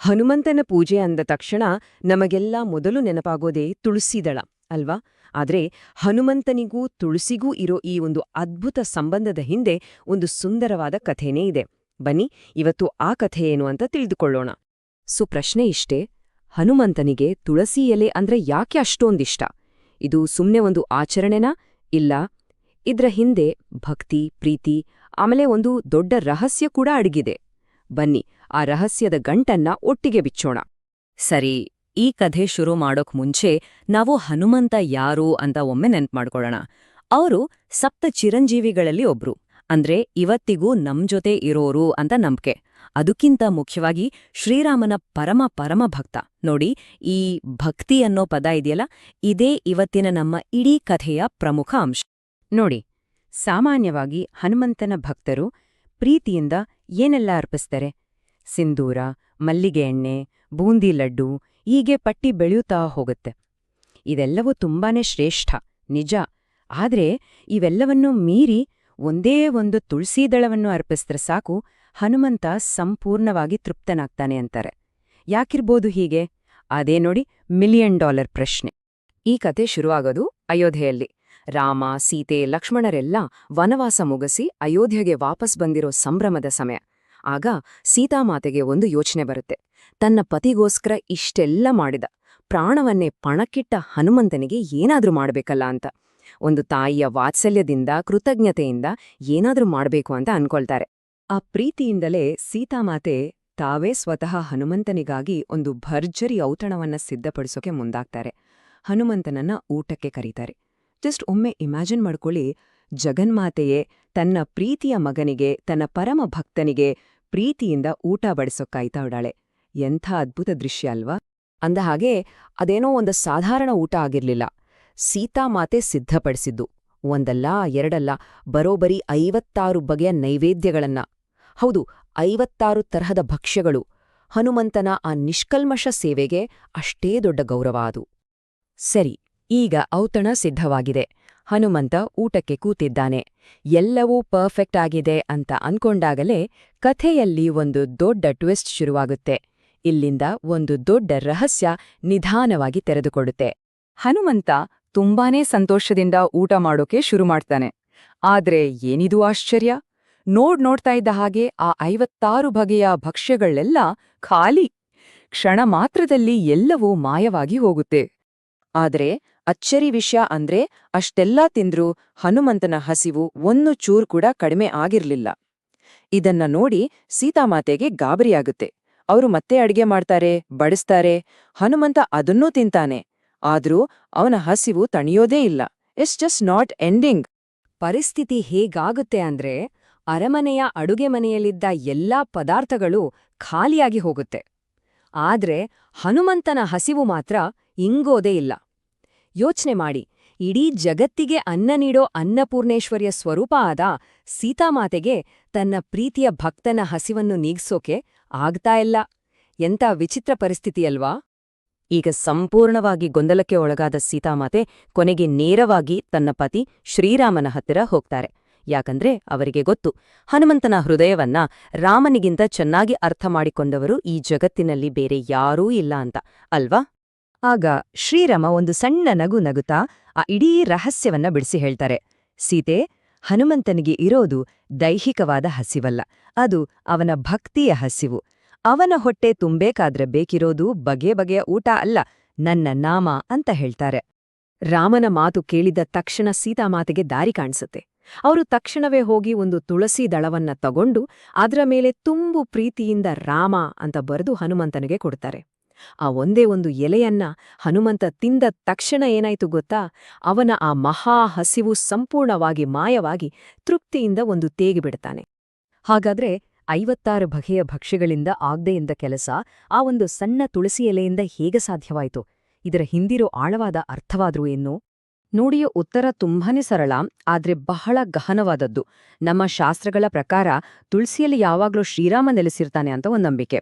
ಹನುಮಂತನ ಪೂಜೆ ಅಂದ ತಕ್ಷಣ ನಮಗೆಲ್ಲ ಮೊದಲು ನೆನಪಾಗೋದೇ ತುಳಸಿದಳ ಅಲ್ವಾ? ಆದ್ರೆ ಹನುಮಂತನಿಗೂ ತುಳಸಿಗೂ ಇರೋ ಈ ಒಂದು ಅದ್ಭುತ ಸಂಬಂಧದ ಹಿಂದೆ ಒಂದು ಸುಂದರವಾದ ಕಥೆನೇ ಇದೆ. ಬನ್ನಿ ಇವತ್ತು ಆ ಕಥೆ ಏನು ಅಂತ ತಿಳಿದುಕೊಳ್ಳೋಣ. ಪ್ರಶ್ನೆ ಇಷ್ಟೇ, ಹನುಮಂತನಿಗೆ ತುಳಸಿ ಎಲೆ ಅಂದ್ರೆ ಯಾಕೆ ಅಷ್ಟೊಂದಿಷ್ಟ? ಇದು ಸುಮ್ನೆ ಒಂದು ಆಚರಣೆನಾ? ಇಲ್ಲ, ಇದ್ರ ಹಿಂದೆ ಭಕ್ತಿ, ಪ್ರೀತಿ, ಆಮೇಲೆ ಒಂದು ದೊಡ್ಡ ರಹಸ್ಯ ಕೂಡ ಅಡಗಿದೆ. ಬನ್ನಿ ಆ ರಹಸ್ಯದ ಗಂಟನ್ನ ಒಟ್ಟಿಗೆ ಬಿಚ್ಚೋಣ. ಸರಿ, ಈ ಕಥೆ ಶುರು ಮಾಡೋಕ್ ಮುಂಚೆ ನಾವು ಹನುಮಂತ ಯಾರು ಅಂತ ಒಮ್ಮೆ ನೆನ್ಪು ಮಾಡ್ಕೊಳ್ಳೋಣ. ಅವರು ಸಪ್ತ ಚಿರಂಜೀವಿಗಳಲ್ಲಿ ಒಬ್ರು, ಅಂದ್ರೆ ಇವತ್ತಿಗೂ ನಮ್ ಜೊತೆ ಇರೋರು ಅಂತ ನಂಬಿಕೆ. ಅದಕ್ಕಿಂತ ಮುಖ್ಯವಾಗಿ ಶ್ರೀರಾಮನ ಪರಮ ಭಕ್ತ. ನೋಡಿ, ಈ ಭಕ್ತಿ ಅನ್ನೋ ಪದ ಇದೆಯಲ್ಲ, ಇದೇ ಇವತ್ತಿನ ನಮ್ಮ ಇಡೀ ಕಥೆಯ ಪ್ರಮುಖ ಅಂಶ. ನೋಡಿ, ಸಾಮಾನ್ಯವಾಗಿ ಹನುಮಂತನ ಭಕ್ತರು ಪ್ರೀತಿಯಿಂದ ಏನೆಲ್ಲ ಅರ್ಪಿಸ್ತಾರೆ? ಸಿಂಧೂರ, ಮಲ್ಲಿಗೆ ಎಣ್ಣೆ, ಬೂಂದಿ ಲಡ್ಡು, ಹೀಗೆ ಪಟ್ಟಿ ಬೆಳೆಯುತ್ತಾ ಹೋಗುತ್ತೆ. ಇದೆಲ್ಲವೂ ತುಂಬಾನೇ ಶ್ರೇಷ್ಠ, ನಿಜ. ಆದ್ರೆ ಇವೆಲ್ಲವನ್ನೂ ಮೀರಿ ಒಂದೇ ಒಂದು ತುಳಸಿ ದಳವನ್ನು ಅರ್ಪಿಸಿದ್ರೆ ಸಾಕು, ಹನುಮಂತ ಸಂಪೂರ್ಣವಾಗಿ ತೃಪ್ತನಾಗ್ತಾನೆ ಅಂತಾರೆ. ಯಾಕಿರ್ಬೋದು ಹೀಗೆ? ಅದೇ ನೋಡಿ $1,000,000 ಪ್ರಶ್ನೆ. ಈ ಕತೆ ಶುರುವಾಗೋದು ಅಯೋಧ್ಯೆಯಲ್ಲಿ. ರಾಮ, ಸೀತೆ, ಲಕ್ಷ್ಮಣರೆಲ್ಲ ವನವಾಸ ಮುಗಿಸಿ ಅಯೋಧ್ಯೆಗೆ ವಾಪಸ್ ಬಂದಿರೋ ಸಂಭ್ರಮದ ಸಮಯ. ಆಗ ಸೀತಾಮಾತೆಗೆ ಒಂದು ಯೋಚನೆ ಬರುತ್ತೆ. ತನ್ನ ಪತಿಗೋಸ್ಕರ ಇಷ್ಟೆಲ್ಲ ಮಾಡಿದ, ಪ್ರಾಣವನ್ನೇ ಪಣಕ್ಕಿಟ್ಟ ಹನುಮಂತನಿಗೆ ಏನಾದ್ರೂ ಮಾಡ್ಬೇಕಲ್ಲ ಅಂತ. ಒಂದು ತಾಯಿಯ ವಾತ್ಸಲ್ಯದಿಂದ, ಕೃತಜ್ಞತೆಯಿಂದ ಏನಾದ್ರೂ ಮಾಡ್ಬೇಕು ಅಂತ ಅನ್ಕೊಳ್ತಾರೆ. ಆ ಪ್ರೀತಿಯಿಂದಲೇ ಸೀತಾಮಾತೆ ತಾವೇ ಸ್ವತಃ ಹನುಮಂತನಿಗಾಗಿ ಒಂದು ಭರ್ಜರಿ ಔತಣವನ್ನ ಸಿದ್ಧಪಡಿಸೋಕೆ ಮುಂದಾಗ್ತಾರೆ. ಹನುಮಂತನನ್ನ ಊಟಕ್ಕೆ ಕರೀತಾರೆ. ಜಸ್ಟ್ ಒಮ್ಮೆ ಇಮ್ಯಾಜಿನ್ ಮಾಡ್ಕೊಳ್ಳಿ, ಜಗನ್ಮಾತೆಯೇ ತನ್ನ ಪ್ರೀತಿಯ ಮಗನಿಗೆ, ತನ್ನ ಪರಮ ಭಕ್ತನಿಗೆ ಪ್ರೀತಿಯಿಂದ ಊಟ ಬಡಿಸೋಕಾಯ್ತಾವಡಾಳೆ. ಎಂಥ ಅದ್ಭುತ ದೃಶ್ಯ ಅಲ್ವಾ? ಅಂದಹಾಗೆ ಅದೇನೋ ಒಂದು ಸಾಧಾರಣ ಊಟ ಆಗಿರ್ಲಿಲ್ಲ. ಸೀತಾಮಾತೆ ಸಿದ್ಧಪಡಿಸಿದ್ದು ಒಂದಲ್ಲ ಎರಡಲ್ಲ, ಬರೋಬರಿ 56 ಬಗೆಯ ನೈವೇದ್ಯಗಳನ್ನ. ಹೌದು, 56 ತರಹದ ಭಕ್ಷ್ಯಗಳು. ಹನುಮಂತನ ಆ ನಿಷ್ಕಲ್ಮಶ ಸೇವೆಗೆ ಅಷ್ಟೇ ದೊಡ್ಡ ಗೌರವ ಅದು. ಸರಿ, ಈಗ ಔತಣ ಸಿದ್ಧವಾಗಿದೆ. ಹನುಮಂತ ಊಟಕ್ಕೆ ಕೂತಿದ್ದಾನೆ. ಎಲ್ಲವೂ ಪರ್ಫೆಕ್ಟ್ ಆಗಿದೆ ಅಂತ ಅನ್ಕೊಂಡಾಗಲೇ ಕಥೆಯಲ್ಲಿ ಒಂದು ದೊಡ್ಡ ಟ್ವಿಸ್ಟ್ ಶುರುವಾಗುತ್ತೆ. ಇಲ್ಲಿಂದ ಒಂದು ದೊಡ್ಡ ರಹಸ್ಯ ನಿಧಾನವಾಗಿ ತೆರೆದುಕೊಡುತ್ತೆ. ಹನುಮಂತ ತುಂಬಾನೇ ಸಂತೋಷದಿಂದ ಊಟ ಮಾಡೋಕೆ ಶುರು ಮಾಡ್ತಾನೆ. ಆದ್ರೆ ಏನಿದು ಆಶ್ಚರ್ಯ! ನೋಡ್ತಾ ಇದ್ದ ಹಾಗೆ ಆ 56 ಬಗೆಯ ಭಕ್ಷ್ಯಗಳೆಲ್ಲ ಖಾಲಿ. ಕ್ಷಣ ಮಾತ್ರದಲ್ಲಿ ಎಲ್ಲವೂ ಮಾಯವಾಗಿ ಹೋಗುತ್ತೆ. ಆದ್ರೆ ಅಚ್ಚರಿ ವಿಷಯ ಅಂದ್ರೆ ಅಷ್ಟೆಲ್ಲ ತಿಂದ್ರೂ ಹನುಮಂತನ ಹಸಿವು ಒಂದು ಚೂರು ಕೂಡ ಕಡಿಮೆ ಆಗಿರ್ಲಿಲ್ಲ. ಇದನ್ನ ನೋಡಿ ಸೀತಾಮಾತೆಗೆ ಗಾಬರಿಯಾಗುತ್ತೆ. ಅವರು ಮತ್ತೆ ಅಡ್ಗೆ ಮಾಡ್ತಾರೆ, ಬಡಿಸ್ತಾರೆ. ಹನುಮಂತ ಅದನ್ನೂ ತಿಂತಾನೆ. ಆದ್ರೂ ಅವನ ಹಸಿವು ತಣಿಯೋದೇ ಇಲ್ಲ. It's just not ending. ಪರಿಸ್ಥಿತಿ ಹೇಗಾಗುತ್ತೆ ಅಂದ್ರೆ, ಅರಮನೆಯ ಅಡುಗೆ ಮನೆಯಲ್ಲಿದ್ದ ಎಲ್ಲಾ ಪದಾರ್ಥಗಳು ಖಾಲಿಯಾಗಿ ಹೋಗುತ್ತೆ. ಆದ್ರೆ ಹನುಮಂತನ ಹಸಿವು ಮಾತ್ರ ಇಂಗೋದೇ ಇಲ್ಲ. ಯೋಚ್ನೆ ಮಾಡಿ, ಇಡೀ ಜಗತ್ತಿಗೆ ಅನ್ನ ನೀಡೋ ಅನ್ನಪೂರ್ಣೇಶ್ವರಿಯ ಸ್ವರೂಪ ಆದ ಸೀತಾಮಾತೆಗೆ ತನ್ನ ಪ್ರೀತಿಯ ಭಕ್ತನ ಹಸಿವನ್ನು ನೀಗ್ಸೋಕೆ ಆಗ್ತಾ ಇಲ್ಲ. ಎಂಥ ವಿಚಿತ್ರ ಪರಿಸ್ಥಿತಿಯಲ್ವಾ? ಈಗ ಸಂಪೂರ್ಣವಾಗಿ ಗೊಂದಲಕ್ಕೆ ಒಳಗಾದ ಸೀತಾಮಾತೆ ಕೊನೆಗೆ ನೇರವಾಗಿ ತನ್ನ ಪತಿ ಶ್ರೀರಾಮನ ಹತ್ತಿರ ಹೋಗ್ತಾರೆ. ಯಾಕಂದ್ರೆ ಅವರಿಗೆ ಗೊತ್ತು, ಹನುಮಂತನ ಹೃದಯವನ್ನ ರಾಮನಿಗಿಂತ ಚೆನ್ನಾಗಿ ಅರ್ಥ ಮಾಡಿಕೊಂಡವರು ಈ ಜಗತ್ತಿನಲ್ಲಿ ಬೇರೆ ಯಾರೂ ಇಲ್ಲ ಅಂತ, ಅಲ್ವಾ? ಆಗ ಶ್ರೀರಾಮ ಒಂದು ಸಣ್ಣ ನಗು ನಗುತ್ತಾ ಆ ಇಡೀ ರಹಸ್ಯವನ್ನ ಬಿಡಿಸಿ ಹೇಳ್ತಾರೆ. ಸೀತೆ, ಹನುಮಂತನಿಗೆ ಇರೋದು ದೈಹಿಕವಾದ ಹಸಿವಲ್ಲ, ಅದು ಅವನ ಭಕ್ತಿಯ ಹಸಿವು. ಅವನ ಹೊಟ್ಟೆ ತುಂಬೇಕಾದ್ರೆ ಬೇಕಿರೋದು ಬಗೆ ಬಗೆಯ ಊಟ ಅಲ್ಲ, ನನ್ನ ನಾಮ ಅಂತ ಹೇಳ್ತಾರೆ. ರಾಮನ ಮಾತು ಕೇಳಿದ ತಕ್ಷಣ ಸೀತಾಮಾತೆಗೆ ದಾರಿ ಕಾಣಿಸುತ್ತೆ. ಅವರು ತಕ್ಷಣವೇ ಹೋಗಿ ಒಂದು ತುಳಸಿ ದಳವನ್ನ ತಗೊಂಡು ಅದರ ಮೇಲೆ ತುಂಬು ಪ್ರೀತಿಯಿಂದ ರಾಮ ಅಂತ ಬರೆದು ಹನುಮಂತನಿಗೆ ಕೊಡ್ತಾರೆ. ಆ ಒಂದೇ ಒಂದು ಎಲೆಯನ್ನ ಹನುಮಂತ ತಿಂದ ತಕ್ಷಣ ಏನಾಯ್ತು ಗೊತ್ತಾ? ಅವನ ಆ ಮಹಾ ಹಸಿವು ಸಂಪೂರ್ಣವಾಗಿ ಮಾಯವಾಗಿ ತೃಪ್ತಿಯಿಂದ ಒಂದು ತೇಗಿಬಿಡ್ತಾನೆ. ಹಾಗಾದ್ರೆ 56 ಬಗೆಯ ಭಕ್ಷ್ಯಗಳಿಂದ ಆಗದೇ ಇದ್ದ ಕೆಲಸ ಆ ಒಂದು ಸಣ್ಣ ತುಳಸಿ ಎಲೆಯಿಂದ ಹೇಗೆ ಸಾಧ್ಯವಾಯಿತು? ಇದರ ಹಿಂದಿರೋ ಆಳವಾದ ಅರ್ಥವಾದ್ರೂ ಏನು? ನೋಡಿಯೋ ಉತ್ತರ ತುಂಬಾನೇ ಸರಳ, ಆದ್ರೆ ಬಹಳ ಗಹನವಾದದ್ದು. ನಮ್ಮ ಶಾಸ್ತ್ರಗಳ ಪ್ರಕಾರ ತುಳಸಿಯಲ್ಲಿ ಯಾವಾಗ್ಲೂ ಶ್ರೀರಾಮ ನೆಲೆಸಿರ್ತಾನೆ ಅಂತ ಒಂದು ನಂಬಿಕೆ.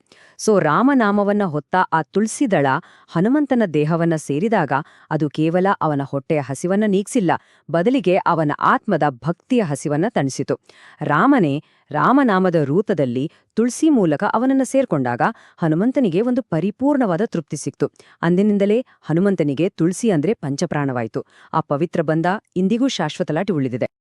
ರಾಮನಾಮವನ್ನ ಹೊತ್ತ ಆ ತುಳಸಿ ದಳ ಹನುಮಂತನ ದೇಹವನ್ನ ಸೇರಿದಾಗ ಅದು ಕೇವಲ ಅವನ ಹೊಟ್ಟೆಯ ಹಸಿವನ್ನ ನೀಗ್ಸಿಲ್ಲ, ಬದಲಿಗೆ ಅವನ ಆತ್ಮದ ಭಕ್ತಿಯ ಹಸಿವನ್ನ ತಣಿಸಿತು. ರಾಮನೇ ರಾಮನಾಮದ ರೂಪದಲ್ಲಿ ತುಳಸಿ ಮೂಲಕ ಅವನನ್ನ ಸೇರ್ಕೊಂಡಾಗ ಹನುಮಂತನಿಗೆ ಒಂದು ಪರಿಪೂರ್ಣವಾದ ತೃಪ್ತಿ ಸಿಕ್ತು. ಅಂದಿನಿಂದಲೇ ಹನುಮಂತನಿಗೆ ತುಳಸಿ ಅಂದ್ರೆ ಪಂಚಪ್ರಾಣವಾಯಿತು. ಆ ಪವಿತ್ರ ಬಂಧ ಇಂದಿಗೂ ಶಾಶ್ವತಲಾಟಿ ಉಳಿದಿದೆ.